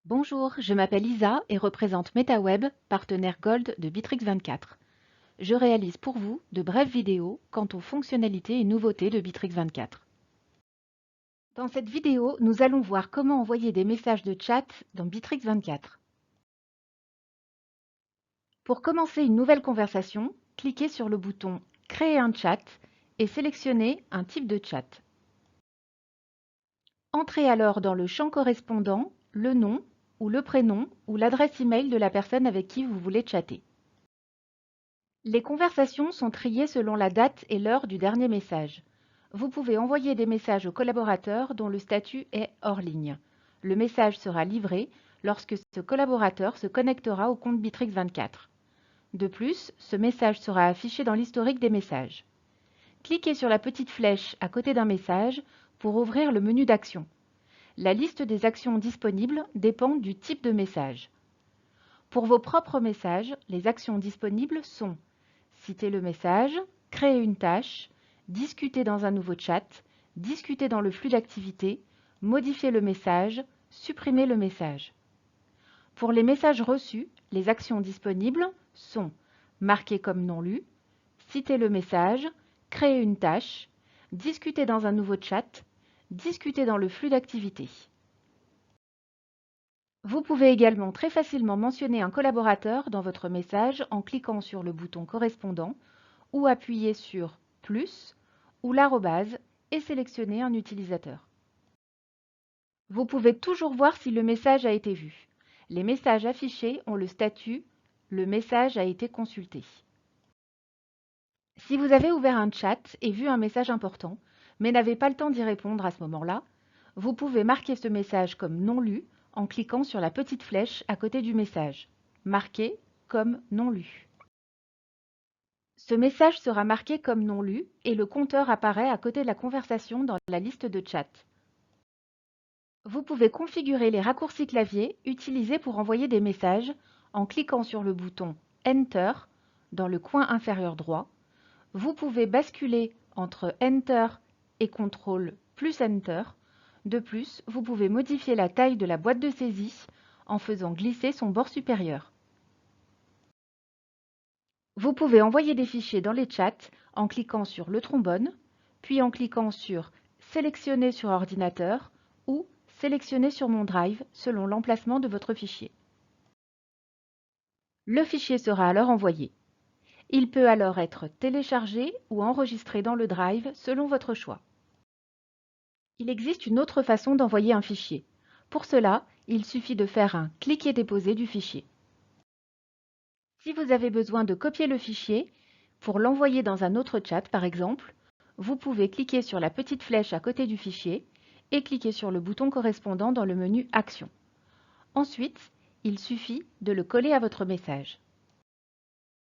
Bonjour, je m'appelle Isa et représente MetaWeb, partenaire Gold de Bitrix24. Je réalise pour vous de brèves vidéos quant aux fonctionnalités et nouveautés de Bitrix24. Dans cette vidéo, nous allons voir comment envoyer des messages de chat dans Bitrix24. Pour commencer une nouvelle conversation, cliquez sur le bouton « Créer un chat » et sélectionnez un type de chat. Entrez alors dans le champ correspondant le nom ou le prénom ou l'adresse email de la personne avec qui vous voulez chatter. Les conversations sont triées selon la date et l'heure du dernier message. Vous pouvez envoyer des messages aux collaborateurs dont le statut est hors ligne. Le message sera livré lorsque ce collaborateur se connectera au compte Bitrix24. De plus, ce message sera affiché dans l'historique des messages. Cliquez sur la petite flèche à côté d'un message pour ouvrir le menu d'actions. La liste des actions disponibles dépend du type de message. Pour vos propres messages, les actions disponibles sont citer le message, créer une tâche, discuter dans un nouveau chat, discuter dans le flux d'activité, modifier le message, supprimer le message. Pour les messages reçus, les actions disponibles sont marquer comme non lu, citer le message, créer une tâche, discuter dans un nouveau chat, discuter dans le flux d'activité. Vous pouvez également très facilement mentionner un collaborateur dans votre message en cliquant sur le bouton correspondant ou appuyer sur « plus » ou l'arrobase et sélectionner un utilisateur. Vous pouvez toujours voir si le message a été vu. Les messages affichés ont le statut « Le message a été consulté ». Si vous avez ouvert un chat et vu un message important, mais n'avez pas le temps d'y répondre à ce moment-là, vous pouvez marquer ce message comme non lu en cliquant sur la petite flèche à côté du message. Marquer comme non lu. Ce message sera marqué comme non lu et le compteur apparaît à côté de la conversation dans la liste de chat. Vous pouvez configurer les raccourcis clavier utilisés pour envoyer des messages en cliquant sur le bouton Enter dans le coin inférieur droit. Vous pouvez basculer entre Enter et CTRL plus Enter. De plus, vous pouvez modifier la taille de la boîte de saisie en faisant glisser son bord supérieur. Vous pouvez envoyer des fichiers dans les chats en cliquant sur le trombone, puis en cliquant sur Sélectionner sur ordinateur ou Sélectionner sur mon drive selon l'emplacement de votre fichier. Le fichier sera alors envoyé. Il peut alors être téléchargé ou enregistré dans le drive selon votre choix. Il existe une autre façon d'envoyer un fichier. Pour cela, il suffit de faire un cliquer-déposer du fichier. Si vous avez besoin de copier le fichier, pour l'envoyer dans un autre chat par exemple, vous pouvez cliquer sur la petite flèche à côté du fichier et cliquer sur le bouton correspondant dans le menu Action. Ensuite, il suffit de le coller à votre message.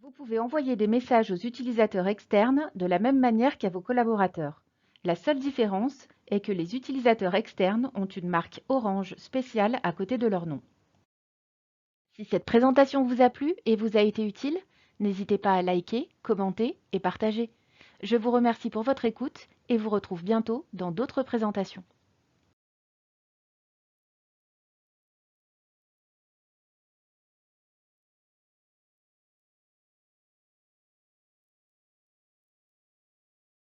Vous pouvez envoyer des messages aux utilisateurs externes de la même manière qu'à vos collaborateurs. La seule différence est que les utilisateurs externes ont une marque orange spéciale à côté de leur nom. Si cette présentation vous a plu et vous a été utile, n'hésitez pas à liker, commenter et partager. Je vous remercie pour votre écoute et vous retrouve bientôt dans d'autres présentations.